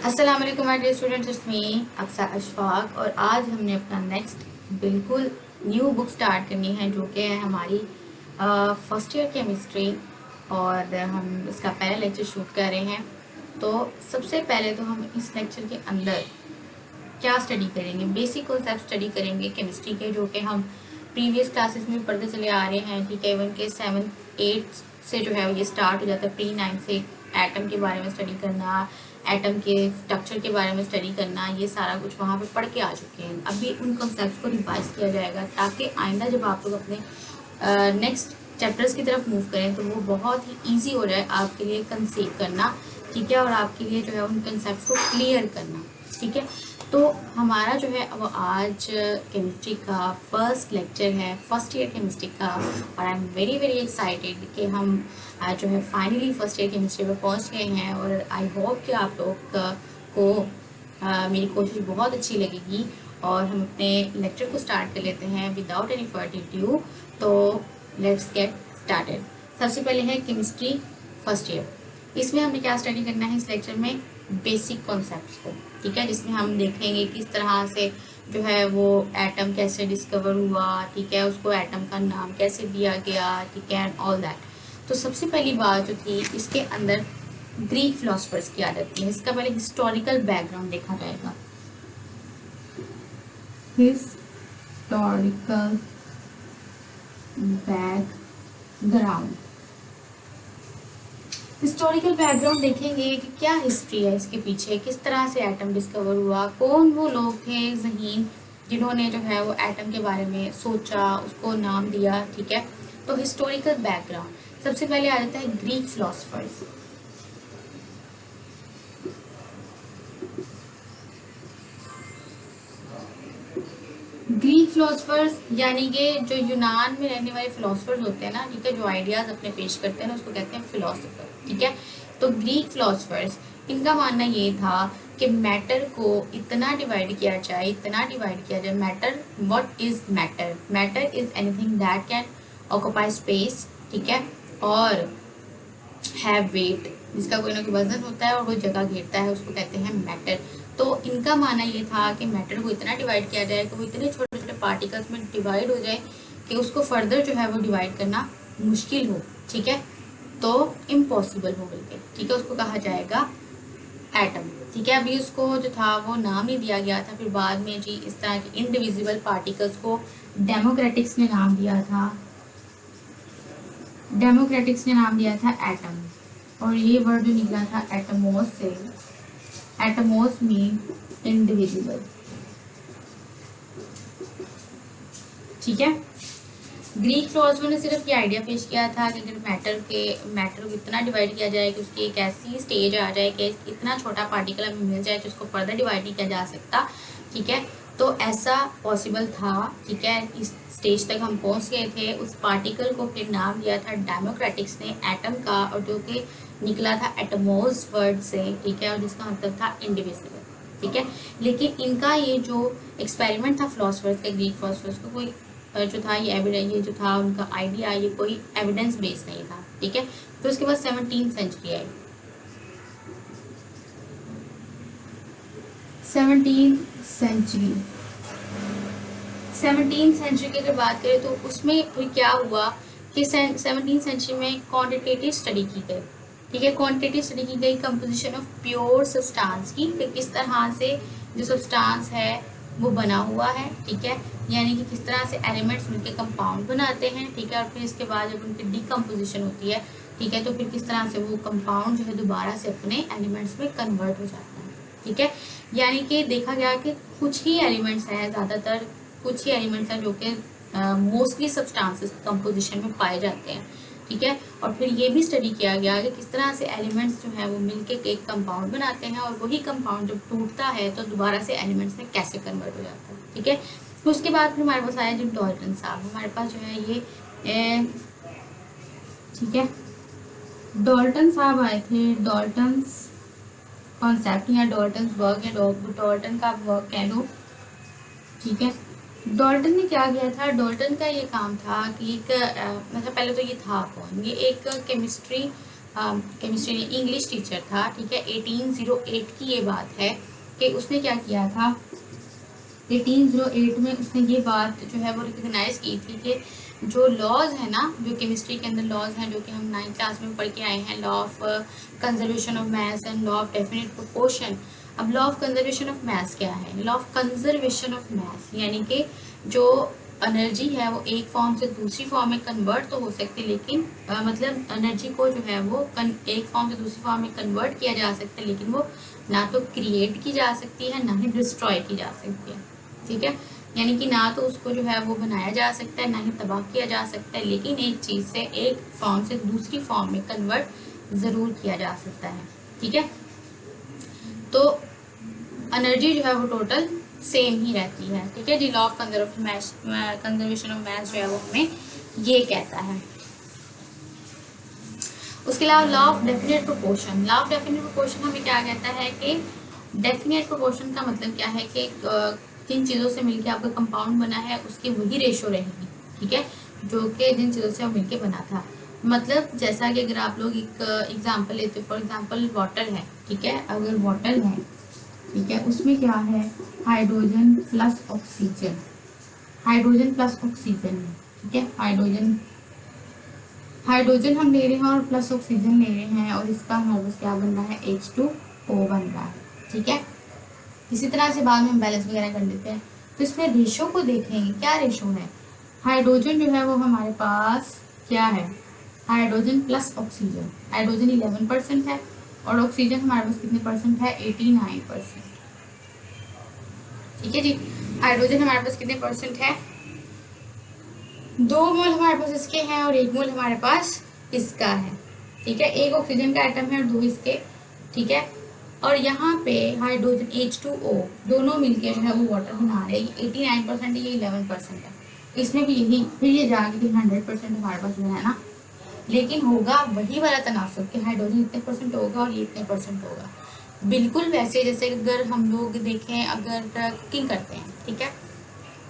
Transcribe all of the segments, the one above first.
अस्सलाम वालेकुम my dear students, it's me Aqsa Ashfaq. और आज हमने अपना नेक्स्ट बिल्कुल न्यू बुक स्टार्ट करनी है जो कि है हमारी फर्स्ट ईयर केमिस्ट्री। और हम इसका पहला लेक्चर शूट कर रहे हैं। तो सबसे पहले तो हम इस लेक्चर के अंदर क्या स्टडी करेंगे, बेसिक कॉन्सेप्ट स्टडी करेंगे केमिस्ट्री के, जो कि हम प्रीवियस क्लासेस में पढ़ते चले आ रहे हैं। ठीक है, इवन के 7-8 से जो है ये स्टार्ट हो जाता है। प्री-9 से एटम के बारे में स्टडी करना, एटम के स्ट्रक्चर के बारे में स्टडी करना, ये सारा कुछ वहाँ पे पढ़ के आ चुके हैं। अभी उन कॉन्सेप्ट्स को रिवाइज किया जाएगा ताकि आइंदा जब आप लोग अपने नेक्स्ट चैप्टर्स की तरफ मूव करें तो वो बहुत ही ईजी हो जाए आपके लिए कंसीव करना। ठीक है, और आपके लिए जो है उन कंसेप्ट को क्लियर करना। ठीक है, तो हमारा जो है वो आज केमिस्ट्री का फर्स्ट लेक्चर है, फर्स्ट ईयर केमिस्ट्री का। और I am very very excited कि हम आज जो है फाइनली फर्स्ट ईयर केमिस्ट्री पे पहुंच गए हैं। और आई होप कि आप लोग को मेरी कोशिश बहुत अच्छी लगेगी। और हम अपने लेक्चर को स्टार्ट कर लेते हैं विदाउट एनी फर्दर ड्यू। तो लेट्स गेट स्टार्टेड। सबसे पहले है केमिस्ट्री फर्स्ट ईयर। इसमें हमने क्या स्टडी करना है इस लेक्चर में, बेसिक कॉन्सेप्ट्स को। ठीक है, जिसमें हम देखेंगे किस तरह से जो है वो एटम कैसे डिस्कवर हुआ। ठीक है, उसको एटम का नाम कैसे दिया गया। ठीक है, एंड ऑल दैट। तो सबसे पहली बात जो थी इसके अंदर ग्रीक फिलोसफर्स की आ जाती है। इसका पहले हिस्टोरिकल बैकग्राउंड देखा जाएगा। हिस्टोरिकल बैकग्राउंड, हिस्टोरिकल बैकग्राउंड देखेंगे कि क्या हिस्ट्री है इसके पीछे, किस तरह से एटम डिस्कवर हुआ, कौन वो लोग थे ज़हीन जिन्होंने जो है वो एटम के बारे में सोचा, उसको नाम दिया। ठीक है, तो हिस्टोरिकल बैकग्राउंड सबसे पहले आ जाता है ग्रीक फिलोसफर्स। ग्रीक फिलोसफर्स यानी कि जो यूनान में रहने वाले फिलोसफर्स होते हैं ना, ठीक है, जो आइडियाज अपने पेश करते हैं ना, उसको कहते हैं फिलोसफर। ठीक है, तो ग्रीक फिलोसफर्स, इनका मानना ये था कि मैटर को इतना डिवाइड किया जाए, इतना डिवाइड किया जाए। Matter, what is matter? Matter is anything that can occupy space. ठीक है, और हैव वेट, जिसका कोई ना कोई वजन होता है और वो जगह घेरता है, उसको कहते हैं मैटर। तो इनका मानना ये था कि मैटर को इतना डिवाइड किया जाए कि वो इतने छोटे छोटे पार्टिकल्स में डिवाइड हो जाए कि उसको फर्दर जो है वो डिवाइड करना मुश्किल हो। ठीक है, तो इम्पॉसिबल हो बल्कि। ठीक है, उसको कहा जाएगा एटम। ठीक है, अभी उसको जो था वो नाम नहीं दिया गया था। फिर बाद में जी इस तरह के इनडिविजिबल पार्टिकल्स को डेमोक्रेटिक्स ने नाम दिया था। डेमोक्रेटिक्स ने नाम दिया था एटम। और ये वर्ड जो निकला था एटमोस से, एटमोस मीन इंडिविजिबल। ठीक है, ग्रीक फिलोसफर ने सिर्फ ये आइडिया पेश किया था कि अगर मैटर को इतना डिवाइड किया जाए कि उसकी एक ऐसी स्टेज आ जाए कि इतना छोटा पार्टिकल हमें मिल जाए कि उसको फर्दर डिवाइड नहीं किया जा सकता। ठीक है, तो ऐसा पॉसिबल था। ठीक है, इस स्टेज तक हम पहुंच गए थे। उस पार्टिकल को फिर नाम दिया था डेमोक्रेटिक्स ने एटम का, और जो कि निकला था एटमोस वर्ड से। ठीक है, और जिसका मतलब था इंडिविजिबल। ठीक है, लेकिन इनका ये जो एक्सपेरिमेंट था फिलोसफर्स का, ग्रीक फिलोसफर्स को, कोई जो था ये जो था उनका आइडिया, ये कोई एविडेंस बेस्ड नहीं था। ठीक है, तो उसके बाद 17th सेंचुरी आई। 17th सेंचुरी, 17th सेंचुरी की अगर बात करें तो उसमें फिर क्या हुआ कि 17th सेंचुरी में क्वांटिटेटिव स्टडी की गई। ठीक है, क्वांटिटेटिव स्टडी की गई कंपोजिशन ऑफ प्योर सब्सटेंस की, कि किस तरह से जो सब्सटेंस है वो बना हुआ है। ठीक है, यानी कि किस तरह से एलिमेंट्स मिलकर कंपाउंड बनाते हैं। ठीक है, और फिर इसके बाद जब उनकी डिकम्पोजिशन होती है, ठीक है, तो फिर किस तरह से वो कंपाउंड जो है दोबारा से अपने एलिमेंट्स में कन्वर्ट हो जाता है। ठीक है, यानी कि देखा गया कि कुछ ही एलिमेंट्स हैं, ज़्यादातर कुछ ही एलिमेंट्स हैं जो कि मोस्टली सब्सटेंसेस कंपोजिशन में पाए जाते हैं। ठीक है, और फिर ये भी स्टडी किया गया कि किस तरह से एलिमेंट्स जो है वो मिलके एक कंपाउंड बनाते हैं, और वही कंपाउंड जब टूटता है तो दोबारा से एलिमेंट्स में कैसे कन्वर्ट हो जाता है। ठीक है, तो उसके बाद फिर हमारे पास आया जो डॉल्टन साहब, हमारे पास जो है ये ठीक है, डॉल्टन साहब आए थे। डॉल्टन्स कॉन्सेप्ट या डॉल्टन्स वर्क या डॉल्टन का वर्क कह लो। ठीक है, डॉल्टन ने क्या किया था, डॉल्टन का ये काम था कि एक मतलब पहले तो ये था कौन, ये एक केमिस्ट्री केमिस्ट्री इंग्लिश टीचर था, ठीक है। 1808 की ये बात है कि उसने क्या किया था, 1808 में उसने ये बात जो है वो रिकग्नाइज की थी कि जो लॉज है ना, जो केमिस्ट्री के अंदर लॉज हैं, जो कि हम 9th क्लास में पढ़ के आए हैं, law of conservation of mass and law of definite proportion. अब law of conservation of mass क्या है? Law of conservation of mass यानी कि जो एनर्जी है वो एक फॉर्म से दूसरी फॉर्म में कन्वर्ट तो हो सकती है, लेकिन मतलब एनर्जी को जो है वो एक फॉर्म से दूसरी फॉर्म में कन्वर्ट किया जा सकता है, लेकिन वो ना तो क्रिएट की जा सकती है ना ही डिस्ट्रॉय की जा सकती है, ठीक है। यानी कि ना तो उसको जो है वो बनाया जा सकता है ना ही तबाह किया जा सकता है, लेकिन एक चीज़ से एक फॉर्म से दूसरी फॉर्म में कन्वर्ट ज़रूर किया जा सकता है, ठीक है। तो एनर्जी जो है वो टोटल सेम ही रहती है, ठीक है जी। Law of conservation of mass जो है वो हमें ये कहता है। उसके अलावा law of definite proportion, law of definite proportion हमें क्या कहता है कि डेफिनेट प्रोपोर्शन का मतलब क्या है कि जिन चीज़ों से मिलकर आपका कंपाउंड बना है उसकी वही रेशो रहेगी, ठीक है, जो कि जिन चीज़ों से वो मिलकर बना था। मतलब जैसा कि अगर आप लोग एक एग्जांपल लेते हो, फॉर एग्जांपल वाटर है, ठीक है। अगर वाटर है, ठीक है, उसमें क्या है, hydrogen plus oxygen, hydrogen plus oxygen है, ठीक है। हाइड्रोजन हम ले रहे हैं और प्लस ऑक्सीजन ले रहे हैं, और इसका हमारे पास क्या बन रहा है, H2O बन रहा है, ठीक है। इसी तरह से बाद में हम बैलेंस वगैरह कर लेते हैं। तो इसमें रेशो को देखेंगे, क्या रेशो है। हाइड्रोजन जो है वो हमारे पास क्या है, हाइड्रोजन प्लस ऑक्सीजन, हाइड्रोजन 11% है और ऑक्सीजन हमारे पास कितने परसेंट है, 89%, ठीक है जी। हाइड्रोजन हमारे पास कितने परसेंट है, 2 मोल हमारे पास इसके हैं और 1 मोल हमारे पास इसका है, ठीक है। एक ऑक्सीजन का एटम है और 2 इसके, ठीक है। और यहाँ पे हाइड्रोजन H2O दोनों मिलके जो है वो वाटर बना रहे हैं। 89% है, ये 11% है, इसमें भी यही, फिर ये जाके 100% हमारे पास जो है ना, लेकिन होगा वही वाला तनासुब कि हाइड्रोजन इतने परसेंट होगा और ये इतने परसेंट होगा। बिल्कुल वैसे जैसे अगर हम लोग देखें, अगर कुकिंग करते हैं, ठीक है,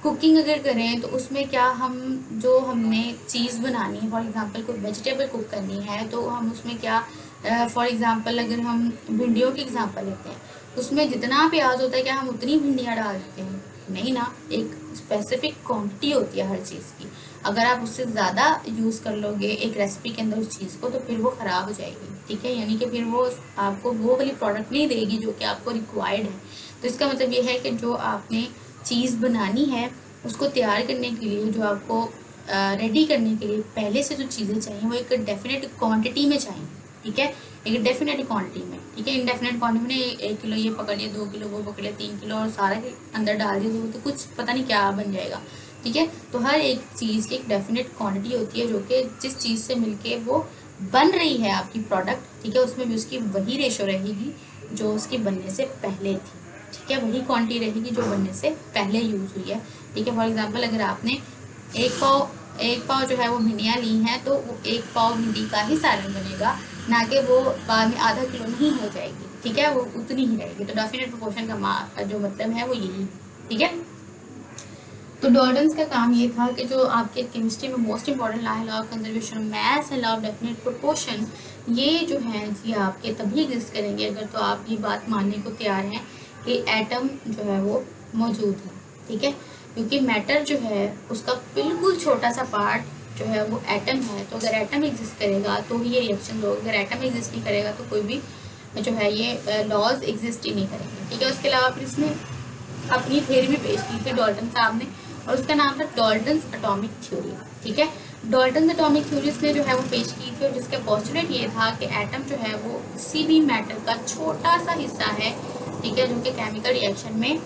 कुकिंग अगर करें तो उसमें क्या, हम जो हमने चीज़ बनानी है, फॉर एग्जांपल कोई वेजिटेबल कुक करनी है, तो हम उसमें क्या, फॉर एग्जांपल अगर हम भिंडियों की एग्जांपल लेते हैं, उसमें जितना प्याज होता है क्या हम उतनी भिंडियाँ डाल देते हैं, नहीं ना। एक स्पेसिफिक क्वांटिटी होती है हर चीज़ की। अगर आप उससे ज़्यादा यूज़ कर लोगे एक रेसिपी के अंदर उस चीज़ को, तो फिर वो ख़राब हो जाएगी, ठीक है। यानी कि फिर वो आपको वो वाली प्रोडक्ट नहीं देगी जो कि आपको रिक्वायर्ड है। तो इसका मतलब ये है कि जो आपने चीज़ बनानी है उसको तैयार करने के लिए, जो आपको रेडी करने के लिए पहले से जो चीज़ें चाहिए वो एक डेफिनेट क्वांटिटी में चाहिए, ठीक है, एक डेफिनेट क्वांटिटी में, ठीक है। इनडेफिनेट क्वांटिटी में 1 किलो ये पकड़ लिया, 2 किलो वो पकड़ लिया, 3 किलो और सारा अंदर डाल दिया तो कुछ पता नहीं क्या बन जाएगा, ठीक है। तो हर एक चीज़ की एक डेफिनेट क्वांटिटी होती है जो कि जिस चीज़ से मिलके वो बन रही है आपकी प्रोडक्ट, ठीक है, उसमें भी उसकी वही रेशो रहेगी जो उसके बनने से पहले थी, ठीक है, वही क्वांटिटी रहेगी जो बनने से पहले यूज़ हुई है, ठीक है। फॉर एग्जांपल अगर आपने एक पाव जो है वो भिंडियाँ ली हैं, तो वो 1 पाव भिंडी का ही सालन बनेगा, ना कि वो बाद में आधा किलो नहीं हो जाएगी, ठीक है, वो उतनी ही रहेगी। तो डेफिनेट प्रोपोर्शन का जो मतलब है वो यही, ठीक है। तो डॉल्टन्स का काम ये था कि जो आपके केमिस्ट्री में मोस्ट इंपॉर्टेंट लॉ है, law of conservation of mass and law of definite proportion, ये जो है जी आपके तभी एग्जिस्ट करेंगे अगर तो आप ये बात मानने को तैयार हैं कि एटम जो है वो मौजूद है, ठीक है। क्योंकि मैटर जो है उसका बिल्कुल छोटा सा पार्ट जो है वो एटम है। तो अगर एटम एग्जिस्ट करेगा तो ही ये रिएक्शन होगा, अगर एटम एग्जिस्ट नहीं करेगा तो कोई भी जो है ये लॉज एग्जिस्ट ही नहीं करेंगे, ठीक है। उसके अलावा फिर इसने अपनी थ्योरी भी पेश की थी डॉल्टन साहब ने, और उसका नाम था डॉल्टन्स एटॉमिक थ्योरी, ठीक है। डॉल्टन्स एटॉमिक थ्योरी ने जो है वो पेश की थी, और जिसका पोस्टुलेट ये था कि एटम जो है वो किसी भी मैटर का छोटा सा हिस्सा है, ठीक है, जो कि केमिकल रिएक्शन में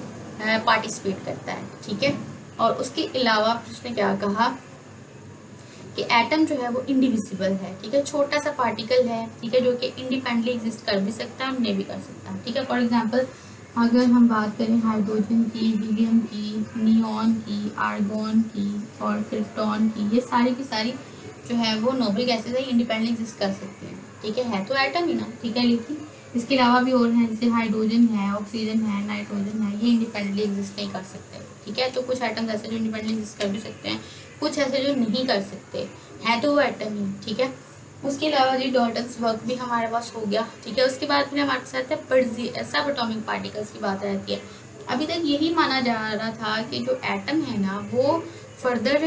पार्टिसिपेट करता है, ठीक है। और उसके अलावा उसने क्या कहा कि एटम जो है वो इंडिविजिबल है, ठीक है, छोटा सा पार्टिकल है, ठीक है, जो कि इंडिपेंडेंटली एग्जिस्ट कर भी सकता है और नहीं भी कर सकता, ठीक है। फॉर एग्जांपल अगर हम बात करें हाइड्रोजन की, हीलियम की, नियॉन की, आर्गॉन की और क्रिप्टॉन की, ये सारी की सारी जो है वो नोबल गैसेज है, इंडिपेंडेंटली एग्जिस्ट कर सकते हैं, ठीक है तो एटम ही ना, ठीक है। लेकिन इसके अलावा भी और हैं, जैसे हाइड्रोजन है, ऑक्सीजन है, नाइट्रोजन है, ये इंडिपेंडेंटली एग्जिस्ट नहीं कर सकते, ठीक है। तो कुछ एटम्स ऐसे जो इंडिपेंडेंटली एग्जिस्ट कर भी सकते हैं, कुछ ऐसे जो नहीं कर सकते हैं, तो वो एटम ही, ठीक है। उसके अलावा जी डॉल्टन्स वर्क भी हमारे पास हो गया, ठीक है। उसके बाद फिर हमारे पास आता है सब एटॉमिक पार्टिकल्स की बात रहती है। अभी तक यही माना जा रहा था कि जो एटम है ना वो फर्दर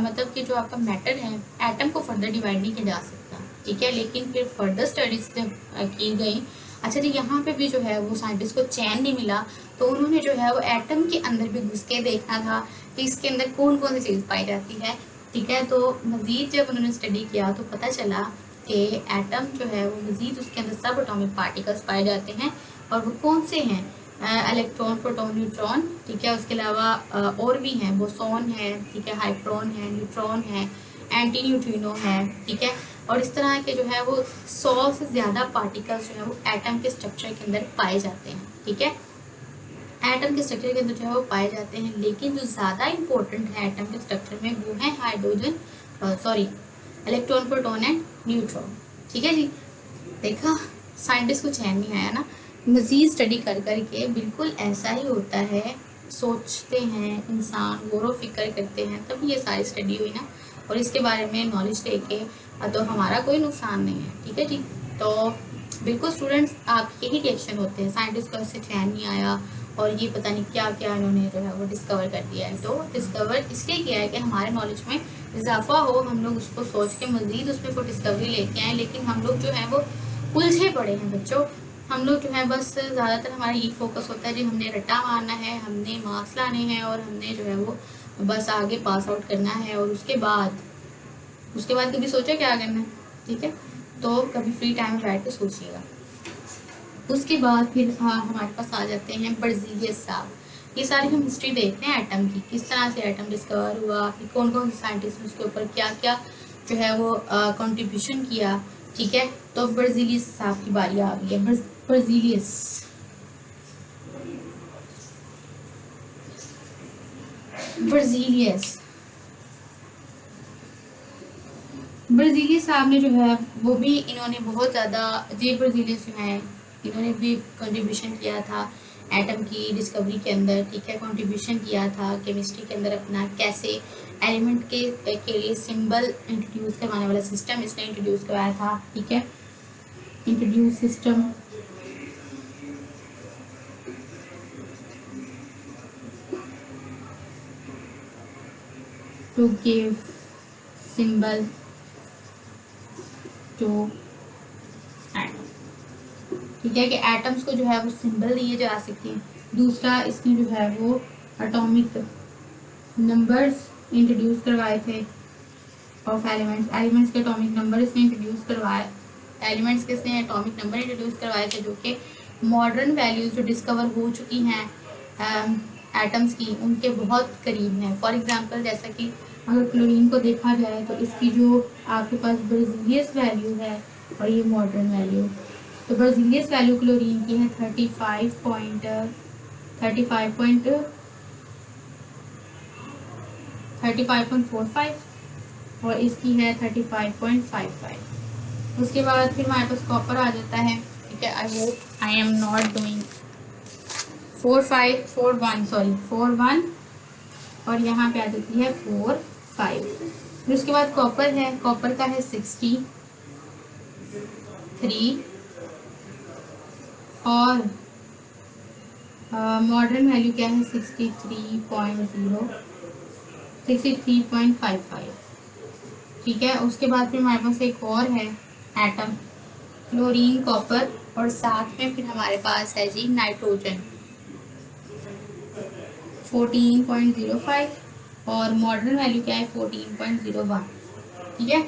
मतलब कि जो आपका मैटर है, एटम को फर्दर डिवाइड नहीं किया जा सकता, ठीक है। लेकिन फिर फर्दर स्टडीज की गई। अच्छा जी, यहाँ पे भी जो है वो साइंटिस्ट को चैन नहीं मिला, तो उन्होंने जो है वो एटम के अंदर भी घुस के देखना था कि इसके अंदर कौन कौन सी चीज़ पाई जाती है, ठीक है। तो मज़ीद जब उन्होंने स्टडी किया तो पता चला कि एटम जो है वो मज़ीद उसके अंदर सब एटॉमिक पार्टिकल्स पाए जाते हैं। और वो कौन से हैं? इलेक्ट्रॉन, प्रोटॉन, न्यूट्रॉन, ठीक है। उसके अलावा और भी हैं, बोसॉन है, ठीक है, हाइप्रोन है, न्यूट्रॉन है, एंटी न्यूट्रिनो है, ठीक है। और इस तरह के जो है वो 100 से ज़्यादा पार्टिकल्स जो है वो एटम के स्ट्रक्चर के अंदर पाए जाते हैं, ठीक है। एटम के स्ट्रक्चर के अंदर जो है वो पाए जाते हैं, लेकिन जो ज़्यादा इंपॉर्टेंट है एटम के स्ट्रक्चर में वो है इलेक्ट्रॉन, प्रोटॉन एंड न्यूट्रॉन, ठीक है जी। देखा, साइंटिस्ट को चैन नहीं आया ना, मज़ीद स्टडी कर कर के बिल्कुल ऐसा ही होता है। सोचते हैं इंसान, गौर व फिक्र करते हैं, तभी ये सारी स्टडी हुई ना। और इसके बारे में नॉलेज लेके तो हमारा कोई नुकसान नहीं है, ठीक है जी। तो बिल्कुल स्टूडेंट्स, आप यही रिएक्शन होते हैं, साइंटिस्ट को ऐसे चैन नहीं आया और ये पता नहीं क्या क्या इन्होंने जो है वो डिस्कवर कर दिया है। तो डिस्कवर इसलिए किया है कि हमारे नॉलेज में इजाफा हो, हम लोग उसको सोच के मज़ीद उसमें कोई डिस्कवरी लेके आए। लेकिन हम लोग जो है वो उलझे पड़े हैं बच्चों। हम लोग जो है बस ज़्यादातर हमारा यही फोकस होता है जी, हमने रट्टा मारना है, हमने मार्क्स लाने हैं और हमने जो है वो बस आगे पास आउट करना है। और उसके बाद कभी सोचा क्या करना है, ठीक है। तो कभी फ्री टाइम में बैठ के सोचिएगा। उसके बाद फिर हमारे पास आ जाते हैं बर्ज़िलियस साहब। ये सारी हम हिस्ट्री देखते हैं एटम की, किस तरह से एटम डिस्कवर हुआ, कि कौन कौन से साइंटिस्ट ने उसके ऊपर क्या क्या जो है वो कंट्रीब्यूशन किया, ठीक है। तो बर्ज़िलियस साहब की बारी आ गई है। बर्ज़िलियस बर्ज़िलियस बर्ज़िलियस साहब ने जो है वो भी, इन्होंने बहुत ज़्यादा, जे बर्ज़िलियस जो है इन्होंने भी कंट्रीब्यूशन किया था एटम की डिस्कवरी के अंदर, ठीक है। कंट्रीब्यूशन किया था केमिस्ट्री के अंदर अपना, कैसे एलिमेंट के लिए सिंबल इंट्रोड्यूस करवाने वाला सिस्टम इसने इंट्रोड्यूस करवाया था, ठीक है। Introduce system to give symbol to atom, ठीक है, कि एटम्स को जो है वो सिंबल दिए जा सकते हैं। दूसरा, इसने जो है वो एटॉमिक नंबर्स इंट्रोड्यूस करवाए थे ऑफ एलिमेंट्स के एटॉमिक नंबर इसने इंट्रोड्यूस करवाए, एलिमेंट्स के इसने एटॉमिक नंबर इंट्रोड्यूस करवाए थे, जो कि मॉडर्न वैल्यूज जो डिस्कवर हो चुकी हैं एटम्स की, उनके बहुत करीब हैं। फॉर एग्जांपल, जैसा कि अगर क्लोरीन को देखा जाए तो इसकी जो आपके पास बर्ज़िलियस वैल्यू है और ये मॉडर्न वैल्यू, तो बर्ज़िलियस वैल्यू क्लोरीन की है 35.45 और इसकी है 35.55। उसके बाद फिर हमारे पास कॉपर आ जाता है, ठीक है। I hope I am not doing 4.1 और यहाँ पे आ जाती है 4.5। फिर उसके बाद कॉपर है, कॉपर का है 63 और मॉडर्न वैल्यू क्या है 63.55, ठीक है। उसके बाद फिर हमारे पास एक और है एटम, क्लोरीन, कॉपर और साथ में फिर हमारे पास है जी नाइट्रोजन 14.05 और मॉडर्न वैल्यू क्या है 14.01, ठीक है।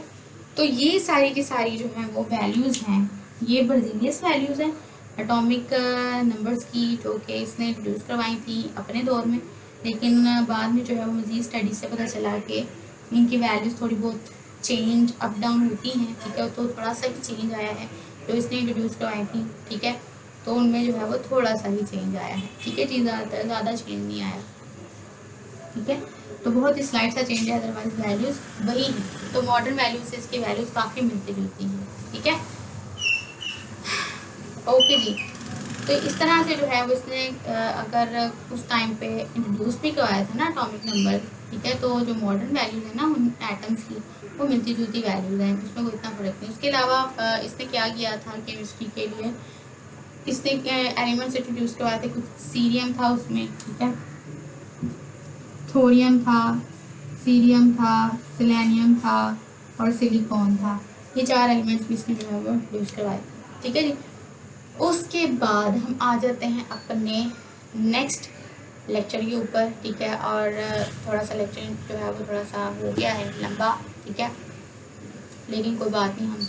तो ये सारी की सारी जो है वो वैल्यूज़ हैं, ये बर्ज़िलियस वैल्यूज़ हैं एटॉमिक नंबर्स की, जो कि इसने इंट्रोड्यूस करवाई थी अपने दौर में। लेकिन बाद में जो है वो मज़ीद स्टडी से पता चला कि इनकी वैल्यूज़ थोड़ी बहुत चेंज अप डाउन होती हैं, ठीक है। तो थोड़ा सा ही चेंज आया है जो इसने इंट्रोड्यूस करवाई थी, ठीक है। तो उनमें जो है वो थोड़ा सा ही चेंज आया है, ठीक है जी, ज़्यादा चेंज नहीं आया, ठीक है। तो बहुत ही स्लाइड सा चेंज है, अदरवाइज वैल्यूज़ वही है। तो मॉडर्न वैल्यूज से इसकी वैल्यूज़ काफ़ी मिलती जुलती हैं, ठीक है। ओके जी, तो इस तरह से जो है वो इसने अगर उस टाइम पे इंट्रोड्यूस भी करवाया था ना एटॉमिक नंबर, ठीक है। तो जो मॉडर्न वैल्यूज़ है ना उन एटम्स की, वो मिलती जुलती वैल्यूज़ हैं, उसमें कोई इतना फ़र्क नहीं। उसके अलावा इसने क्या किया था केमिस्ट्री के लिए, इसने एलिमेंट्स इंट्रोड्यूस करवाए थे। कुछ सीरियम था उसमें, ठीक है, थोरियम था, सीरियम था, सेलेनियम था और सिलिकॉन था। ये 4 एलिमेंट्स भी इसने जो है वो इंट्रोड्यूस करवाए थे, ठीक है जी। उसके बाद हम आ जाते हैं अपने नेक्स्ट लेक्चर के ऊपर, ठीक है। और थोड़ा सा लेक्चर जो है वो थोड़ा सा हो गया है लंबा, ठीक है, लेकिन कोई बात नहीं, हम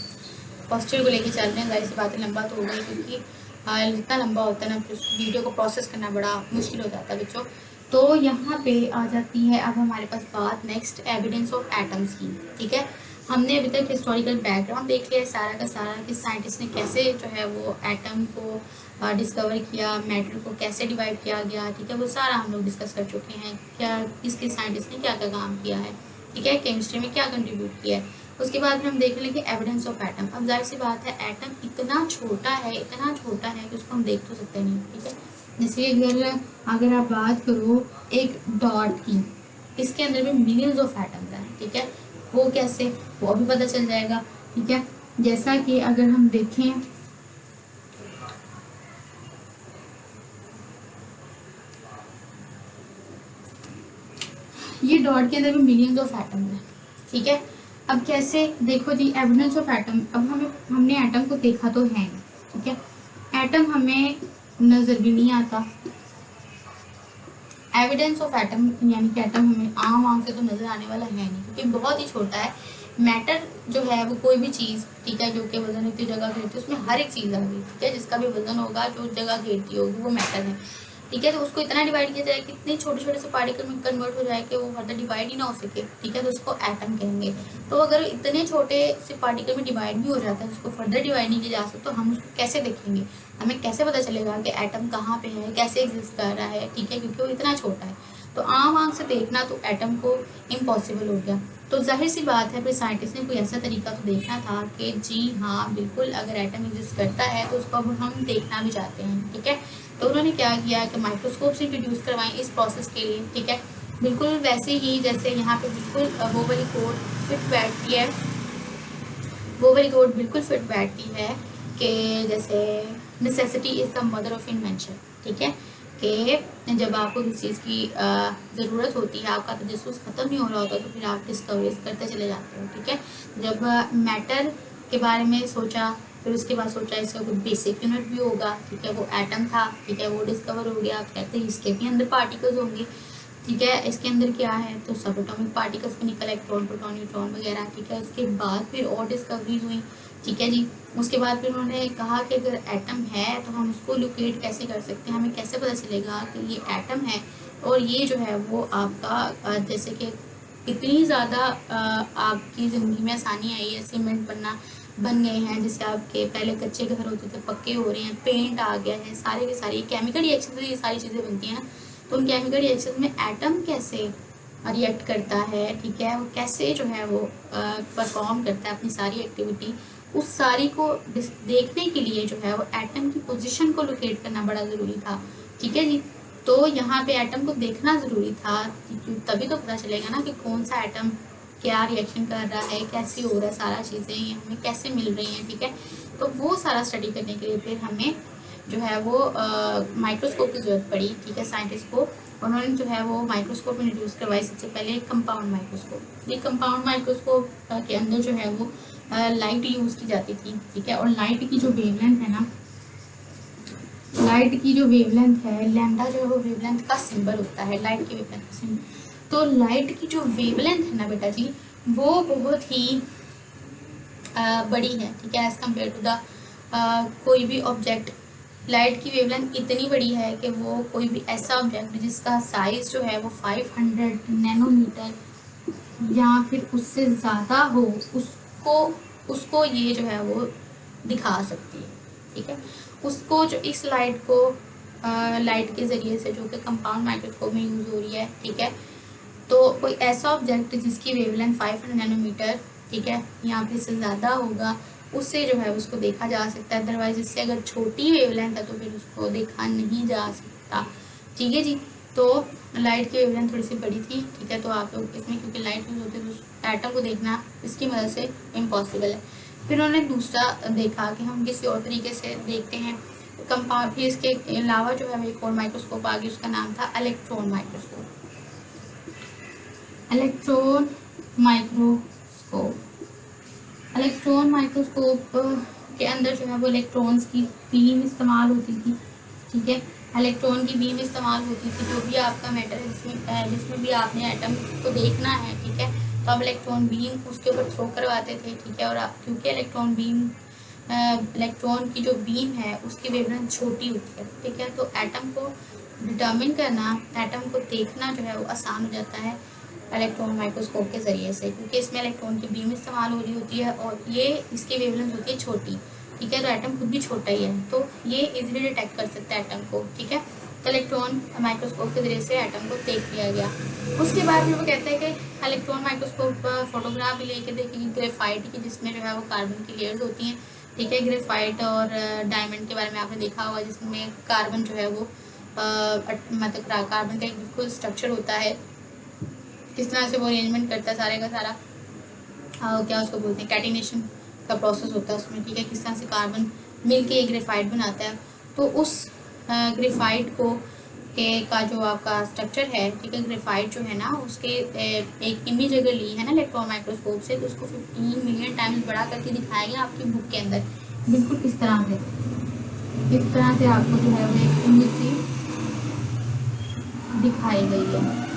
फर्स्ट ईयर को लेके चल रहे हैं। जाहिर सी बात है लंबा तो हो गई, क्योंकि जितना लंबा होता है ना फिर उस वीडियो को प्रोसेस करना बड़ा मुश्किल हो जाता है बच्चों। तो यहाँ पे आ जाती है अब हमारे पास बात नेक्स्ट एविडेंस ऑफ एटम्स की, ठीक है। हमने अभी तक हिस्टोरिकल बैकग्राउंड देख लिया है सारा का सारा, कि साइंटिस्ट ने कैसे जो है वो एटम को डिस्कवर किया, मैटर को कैसे डिवाइड किया गया, ठीक है, वो सारा हम लोग डिस्कस कर चुके हैं। क्या किस किस साइंटिस्ट ने क्या क्या काम किया है, ठीक है, केमिस्ट्री में क्या कंट्रीब्यूट किया है। उसके बाद में हम देख लेंगे एविडेंस ऑफ एटम। अब जाहिर सी बात है एटम इतना छोटा है, इतना छोटा है कि उसको हम देख तो सकते नहीं, ठीक है। जैसे अगर आप बात करो एक डॉट की, इसके अंदर भी मिलियंस ऑफ एटम्स हैं, ठीक है। वो कैसे, वो भी पता चल जाएगा, ठीक है। जैसा कि अगर हम देखें ये डॉट के अंदर भी मिलियंस ऑफ एटम्स हैं, ठीक है। अब कैसे, देखो जी, एविडेंस ऑफ एटम। अब हमने एटम को देखा तो है नहीं, ठीक है, एटम हमें नजर भी नहीं आता। एविडेंस ऑफ एटम यानी कि एटम हमें आम आंख से तो नजर आने वाला है नहीं, क्योंकि बहुत ही छोटा है। मैटर जो है वो कोई भी चीज़, ठीक है, जो कि वजन इतनी जगह घेरती है, उसमें हर एक चीज़ आ गई, ठीक है, जिसका भी वजन होगा जो जगह घेरती होगी वो मैटर है, ठीक है। तो उसको इतना डिवाइड किया जाए कि इतने छोटे छोटे से पार्टिकल में कन्वर्ट हो जाए कि वो फर्दर डिवाइड ही ना हो सके, ठीक है, तो उसको एटम कहेंगे। तो अगर इतने छोटे से पार्टिकल में डिवाइड भी हो जाता है, उसको फर्दर डिवाइड नहीं किया जा सकता, तो हम उसको कैसे देखेंगे, हमें कैसे पता चलेगा कि एटम कहाँ पे है, कैसे एग्जिस्ट कर रहा है, ठीक है, क्योंकि वो इतना छोटा है। तो आम आंख से देखना तो एटम को इम्पॉसिबल हो गया। तो जाहिर सी बात है फिर साइंटिस्ट ने कोई ऐसा तरीका तो देखना था कि जी हाँ बिल्कुल, अगर एटम एग्जिस्ट करता है तो उसको अब हम देखना भी चाहते हैं, ठीक है। तो उन्होंने क्या किया कि माइक्रोस्कोप से इंट्रोड्यूस करवाएं इस प्रोसेस के लिए, ठीक है। बिल्कुल वैसे ही जैसे यहाँ पे बिल्कुल वो वाली कोड फिट बैठती है, वो वाली कोड बिल्कुल फिट बैठती है कि जैसे necessity is the mother of invention, ठीक है, कि जब आपको किसी चीज़ की ज़रूरत होती है, आपका तजस्सुस ख़त्म नहीं हो रहा होता, तो फिर आप डिस्कवरीज करते चले जाते हो, ठीक है। जब मैटर के बारे में सोचा, फिर उसके बाद सोचा इसका कोई बेसिक यूनिट भी होगा, ठीक है, वो एटम था, ठीक है, वो डिस्कवर हो गया। कहते हैं इसके भी अंदर पार्टिकल्स होंगे, ठीक है, इसके अंदर क्या है, तो सब एटॉमिक पार्टिकल्स में निकल, इलेक्ट्रॉन, प्रोटॉन, न्यूट्रॉन वगैरह, ठीक है। उसके बाद फिर और डिस्कवरीज हुई, ठीक है जी। उसके बाद फिर उन्होंने कहा कि अगर एटम है तो हम उसको लोकेट कैसे कर सकते हैं, हमें कैसे पता चलेगा कि ये एटम है। और ये जो है वो आपका जैसे कि इतनी ज़्यादा आपकी ज़िंदगी में आसानी आई है, सीमेंट बन गए हैं, जिससे आपके पहले कच्चे घर होते थे पक्के हो रहे हैं, पेंट आ गया है, सारे के सारे केमिकल रिएक्शन से ये सारी चीज़ें बनती हैं ना। तो उन केमिकल रिएक्शन में एटम कैसे रिएक्ट करता है, ठीक है, वो कैसे जो है वो परफॉर्म करता है अपनी सारी एक्टिविटी, उस सारी को देखने के लिए जो है वो एटम की पोजीशन को लोकेट करना बड़ा ज़रूरी था, ठीक है जी। तो यहाँ पे एटम को देखना ज़रूरी था, तभी तो पता चलेगा ना कि कौन सा एटम क्या रिएक्शन कर रहा है, कैसे हो रहा है, सारा चीज़ें ये हमें कैसे मिल रही हैं, ठीक है। तो वो सारा स्टडी करने के लिए फिर हमें जो है वो माइक्रोस्कोप की ज़रूरत पड़ी, ठीक है, साइंटिस्ट को। उन्होंने जो है वो माइक्रोस्कोप इंट्रोड्यूस करवाई सबसे पहले, कंपाउंड माइक्रोस्कोप। ये कंपाउंड माइक्रोस्कोप के अंदर जो है वो लाइट यूज़ की जाती थी, ठीक है। और लाइट की जो वेवलेंथ है ना, लाइट की जो वेवलेंथ है, लैम्डा जो है वो वेवलेंथ का सिंबल होता है, लाइट की वेवलेंथ का सिंबल। तो लाइट की जो वेवलेंथ है ना बेटा जी, वो बहुत ही बड़ी है, ठीक है, एज़ कम्पेयर टू द कोई भी ऑब्जेक्ट। लाइट की वेवलेंथ इतनी बड़ी है कि वो कोई भी ऐसा ऑब्जेक्ट जिसका साइज़ जो है वो 500 नैनोमीटर या फिर उससे ज़्यादा हो, उसको उसको ये जो है वो दिखा सकती है, ठीक है। उसको जो इस लाइट को लाइट के ज़रिए से, जो कि कंपाउंड माइक्रोस्कोप में यूज़ हो रही है, ठीक है, तो कोई ऐसा ऑब्जेक्ट जिसकी वेवलेंथ 500 नैनोमीटर, ठीक है, यहाँ पे इससे ज़्यादा होगा, उससे जो है उसको देखा जा सकता है। अदरवाइज इससे अगर छोटी वेवलेंथ है तो फिर उसको देखा नहीं जा सकता, ठीक है जी। तो लाइट की वेवलेंथ थोड़ी सी बड़ी थी, ठीक है। तो आप लोग इसमें क्योंकि लाइट यूज होती है तो एटम को देखना इसकी मदद से इम्पॉसिबल है। फिर उन्होंने दूसरा देखा कि हम किसी और तरीके से देखते हैं कंपाउंड। फिर इसके अलावा जो है एक और माइक्रोस्कोप आ गया, उसका नाम था electron microscope. Electron microscope, electron microscope के अंदर जो है वो इलेक्ट्रॉन्स की बीम इस्तेमाल होती थी, ठीक है। इलेक्ट्रॉन की बीम इस्तेमाल होती थी, जो भी आपका मैटर है जिसमें भी आपने एटम को देखना है, ठीक है, तो आप इलेक्ट्रॉन बीम उसके ऊपर थ्रो करवाते थे, ठीक है। और आप क्योंकि इलेक्ट्रॉन की जो बीम है उसकी वेवलेंथ छोटी होती है, ठीक है, तो एटम को डिटर्मिन करना, एटम को देखना जो है वो आसान हो जाता है इलेक्ट्रॉन माइक्रोस्कोप के ज़रिए से, क्योंकि इसमें इलेक्ट्रॉन की बीम इस्तेमाल हो रही होती है और ये इसकी वेवलेंथ होती है छोटी, ठीक है। तो एटम खुद भी छोटा ही है, तो ये इजीली डिटेक्ट कर सकता है एटम को, ठीक है। तो इलेक्ट्रॉन माइक्रोस्कोप के ज़रिए से एटम को देख लिया गया। उसके बाद फिर वो कहते हैं कि इलेक्ट्रॉन माइक्रोस्कोप फोटोग्राफ भी लेके देखेंगे ग्रेफाइट की, जिसमें जो है वो कार्बन की लेयर्स होती हैं, ठीक है। ग्रेफाइट और डायमंड के बारे में आपने देखा होगा, जिसमें कार्बन जो है वो मतलब कार्बन का एक बिल्कुल स्ट्रक्चर होता है, किस तरह से वो अरेंजमेंट करता है सारे का सारा, क्या उसको बोलते हैं, कैटिनेशन का प्रोसेस होता है उसमें, ठीक है, किस तरह से कार्बन मिलके एक ग्रेफाइट बनाता है। तो उस ग्रेफाइट को का जो आपका स्ट्रक्चर है, ठीक है, ग्रेफाइट जो है ना उसके एक इमेज अगर ली है ना इलेक्ट्रॉन माइक्रोस्कोप से, तो उसको 15 मिलियन टाइम्स बड़ा करके दिखाया गया आपकी बुक के अंदर, बिल्कुल इस तरह से आपको जो है वो एक इमेज सी दिखाई गई है।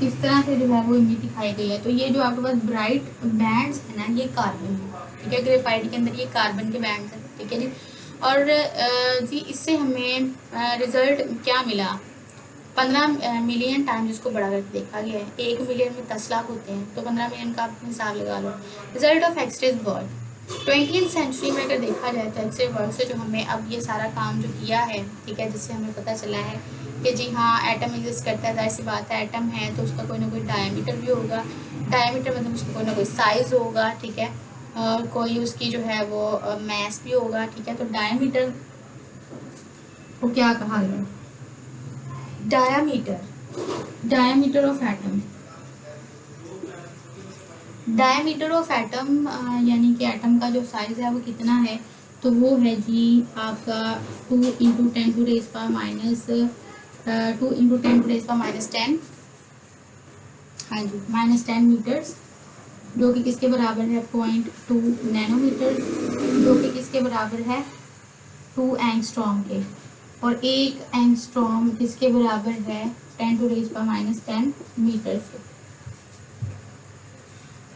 इस तरह से जो है वो इमेज दिखाई गई है। तो ये जो आपके पास ब्राइट बैंड्स है ना, ये कार्बन है, ठीक है। ग्रेफाइट के अंदर ये कार्बन के बैंड्स हैं, ठीक है जी। और जी इससे हमें रिजल्ट क्या मिला, 15 मिलियन टाइम जिसको बड़ा करके देखा गया है। 1 मिलियन में 10 लाख होते हैं, तो 15 मिलियन का आप हिसाब लगा लो। रिजल्ट ऑफ एक्सरेज वर्क 20वीं सेंचुरी में अगर देखा जाए तो एक्सरे वर्क से जो हमें अब ये सारा काम जो किया है, ठीक है, जिससे हमें पता चला है कि जी हाँ एटम एग्जिस्ट करता है, जाहिर सी बात है एटम है तो उसका कोई ना कोई डायमीटर भी होगा, डायमीटर मतलब उसका कोई ना कोई साइज़ होगा, ठीक है, और कोई उसकी जो है वो मैस भी होगा, ठीक है। तो डायमीटर को क्या कहा गया, diameter of atom, diameter of atom यानी कि एटम का जो साइज है वो कितना है, तो वो है जी आपका 2 × 10⁻10, हाँ जी -10 मीटर्स, जो कि किसके बराबर है 0.2 नैनोमीटर, जो कि किसके बराबर है 2 एंगस्ट्रॉम के, और 1 एंगस्ट्रॉम किसके बराबर है 10⁻10 मीटर से,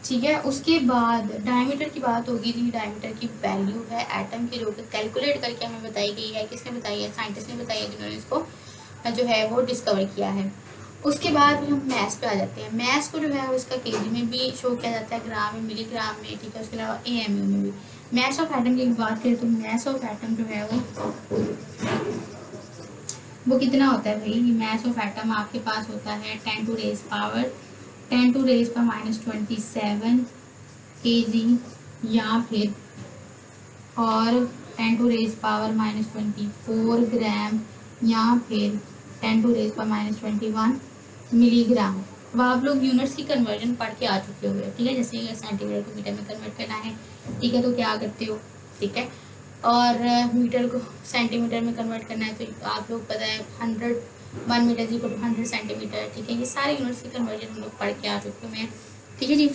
ठीक है। उसके बाद डायमीटर की बात होगी जी, डायमीटर की वैल्यू है एटम की, जो कि कैलकुलेट करके हमें बताई गई है, किसने बताई है, साइंटिस्ट ने बताई है, जिन्होंने इसको जो है वो डिस्कवर किया है। उसके बाद हम मैथ्स पे आ जाते हैं। मैथ्स को जो है उसका केजी में भी शो किया जाता है, ग्राम में, मिलीग्राम में, ठीक है। उसके अलावा एएमयू में भी। मैथ्स ऑफ एटम की बात करें तो मैथ्स ऑफ एटम जो है वो कितना होता है भाई, मैथ्स ऑफ एटम आपके पास होता है 10 टू रेज पावर -27 kg, या फिर और 10 टू रेज पावर -24 ग्राम, या फिर 10 टू रेज पावर -21 मिलीग्राम। अब आप लोग यूनिट्स की कन्वर्जन पढ़ के आ चुके हो, ठीक है। जैसे अगर सेंटीमीटर को मीटर में कन्वर्ट करना है, ठीक है, तो क्या करते हो, ठीक है, और मीटर को सेंटीमीटर में कन्वर्ट करना है तो आप लोग पता है 1 मीटर जी को 100 सेंटीमीटर, ठीक है। ये सारे यूनिट्स की कन्वर्जन हम लोग पढ़ के आ चुके हैं, ठीक है जी।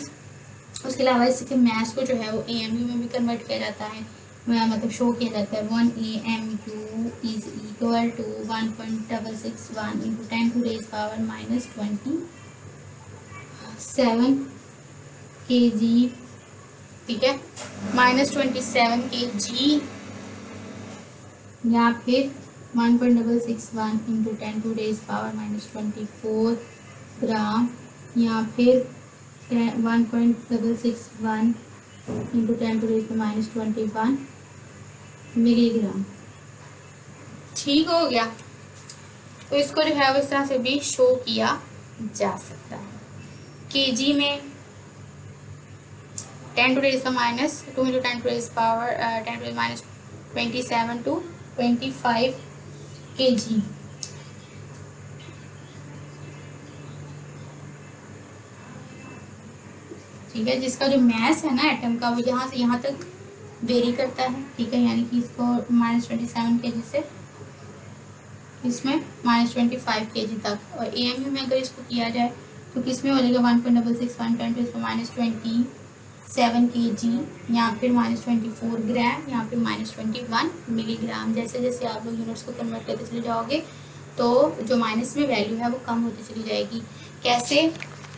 उसके अलावा इसके मैथ्स को जो है वो एएमयू में भी कन्वर्ट किया जाता है, मतलब शो किया जाता है। 1 AMU is equal to 1.661 × 10 to raise power -27 kg, ठीक है, -27 kg, या फिर 1.661 × 10 टू रेज पावर -24 ग्राम, या फिर 1.661 × 10 टू रेज -21 मिलीग्राम, ठीक हो गया। तो इसको जो है इस तरह से भी शो किया जा सकता है। केजी में 10 to raise -2 × 10 to raise power 10 to raise 27 to 25 kg। ठीक है, जिसका जो मैस है ना एटम का वो यहाँ से यहाँ तक वेरी करता है। ठीक है, यानी कि इसको -27 kg से इसमें -25 kg तक, और AMU में अगर इसको किया जाए तो किसमें हो जाएगा 1.66 -27 kg, या फिर -24 ग्राम, या फिर -21 मिलीग्राम। जैसे जैसे आप लोग यूनिट्स को कन्वर्ट करते चले जाओगे तो जो माइनस में वैल्यू है वो कम होती चली जाएगी। कैसे?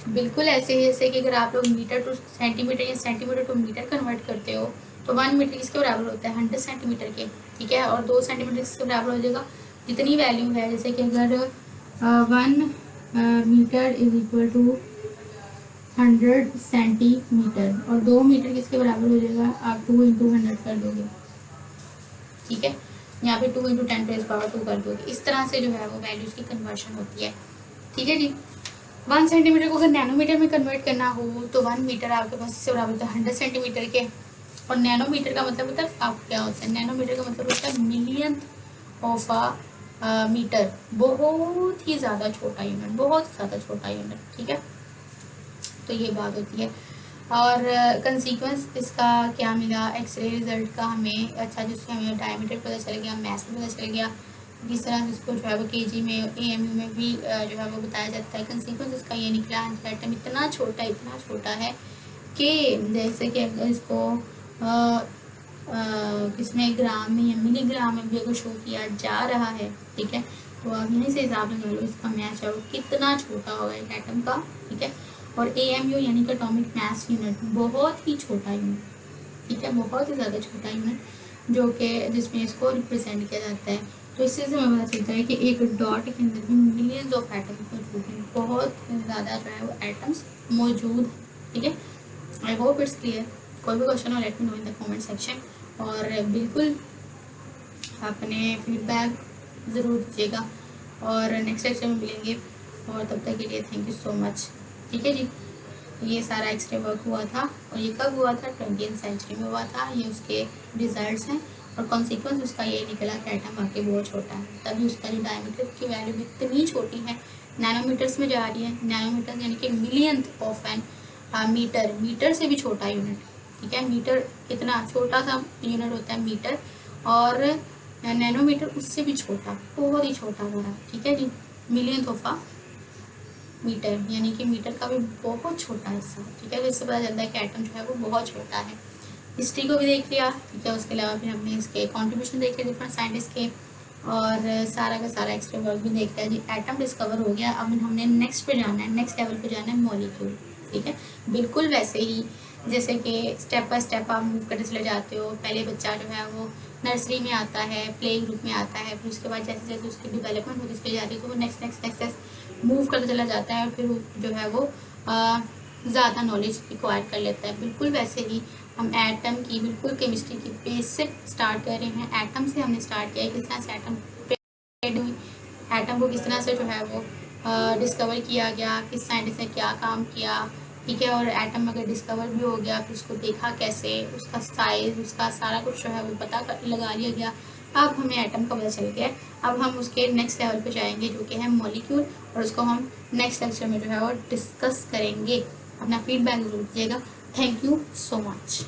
बिल्कुल ऐसे ही जैसे कि अगर आप लोग मीटर टू सेंटीमीटर या सेंटीमीटर टू मीटर कन्वर्ट करते हो तो 1 मीटर किसके बराबर होता है? 100 सेंटीमीटर के। ठीक है, और 2 सेंटीमीटर किसके बराबर हो जाएगा? जितनी वैल्यू है, जैसे कि अगर 1 metre is equal to 100 centimetre, और 2 मीटर किसके बराबर हो जाएगा? आप 2 × 100 कर दोगे। ठीक है, यहाँ पे 2 × 10⁻²⁴ कर दोगे। इस तरह से जो है वो वैल्यूज की कन्वर्शन होती है। ठीक है जी। 1 सेंटीमीटर को अगर नैनोमीटर में कन्वर्ट करना हो तो 1 मीटर आपके पास इससे बराबर होता है 100 सेंटीमीटर के। और नैनोमीटर का मतलब होता है आप क्या होता है? नैनोमीटर का मतलब होता है मिलियन ऑफ अ मीटर, बहुत ही ज़्यादा छोटा यूनिट, बहुत ज़्यादा छोटा यूनिट। ठीक है, तो ये बात होती है। और कंसीक्वेंस इसका क्या मिला? एक्सरे रिजल्ट का हमें अच्छा, जिससे हमें डायमीटर पता चल गया, मैथ में पता चल गया, जिस तरह से इसको जो है वो केजी में AMU में भी जो है वो बताया जाता है। कंसीक्वेंस इसका ये निकला, एटम इतना छोटा है कि जैसे कि अगर इसको किसमें ग्राम में या मिलीग्राम में भी अगर शो किया जा रहा है, ठीक है, तो आप यहीं से हिसाब लगा लो इसका मैच है वो कितना छोटा होगा एक एटम का। ठीक है, और AMU यानी कि एटॉमिक मास यूनिट बहुत ही छोटा यूनिट। ठीक है, बहुत ही ज़्यादा छोटा यूनिट, जो कि जिसमें इसको रिप्रेजेंट किया जाता है। तो इससे हमें पता चलता है कि एक डॉट के अंदर भी मिलियंस ऑफ एटम्स मौजूद हैं, बहुत ज़्यादा जो है वो एटम्स मौजूद हैं। ठीक है, आई होप इट्स क्लियर। कोई भी क्वेश्चन हो let me know in the comment section, और बिल्कुल अपने फीडबैक ज़रूर दीजिएगा, और नेक्स्ट लेक्चर में मिलेंगे, और तब तक के लिए थैंक यू सो मच। ठीक है जी, ये सारा एक्सरे वर्क हुआ था, और ये कब हुआ था? 20वीं सेंचुरी में हुआ था। ये उसके रिजल्ट्स हैं, और कॉन्सिक्वेंस उसका ये निकला कि एटम आके बहुत छोटा है, तभी उसका जो डायमीटर की वैल्यू भी इतनी छोटी है, नैनोमीटर्स में जा रही है। नैनोमीटर्स यानी कि million of an metre, metre से भी छोटा यूनिट। ठीक है, मीटर कितना छोटा सा यूनिट होता है मीटर, और नैनोमीटर उससे भी छोटा, बहुत ही छोटा बड़ा। ठीक है जी, मिलियन ऑफ अ मीटर, यानी कि मीटर का भी बहुत छोटा हिस्सा। ठीक है, तो इससे पता चलता है कि एटम जो है वो बहुत छोटा है। हिस्ट्री को भी देख लिया। ठीक है, उसके अलावा फिर हमने इसके कॉन्ट्रीब्यूशन देखे डिफरेंट साइंटिस्ट के, और सारा का सारा एक्स्ट्रा वर्क भी देख लिया जी। एटम डिस्कवर हो गया, अब हमने नेक्स्ट पे जाना है, नेक्स्ट लेवल पे जाना है, मॉलिक्यूल। ठीक है, बिल्कुल वैसे ही जैसे कि स्टेप बाय स्टेप आप मूव करते चले जाते हो। पहले बच्चा जो है वो नर्सरी में आता है, प्ले ग्रुप में आता है, फिर उसके बाद जैसे जैसे उसकी डेवलपमेंट होती चली जाती है तो वो नेक्स्ट मूव करता चला जाता है, और फिर जो है वो ज़्यादा नॉलेज एक्वायर कर लेता है। बिल्कुल वैसे ही हम एटम की बिल्कुल केमिस्ट्री की बेसिक स्टार्ट कर रहे हैं। एटम से हमने स्टार्ट किया है, किस तरह से एटम को किस तरह से जो है वो डिस्कवर किया गया, किस साइंटिस्ट ने क्या काम किया। ठीक है, और एटम अगर डिस्कवर भी हो गया फिर उसको देखा कैसे, उसका साइज, उसका सारा कुछ जो है वो पता लगा लिया गया। अब हमें एटम का पता चल गया, अब हम उसके नेक्स्ट लेवल पे जाएंगे जो कि है मॉलिक्यूल, और उसको हम नेक्स्ट लेक्चर में जो है वो डिस्कस करेंगे। अपना फीडबैक जरूर दीजिएगा। Thank you so much.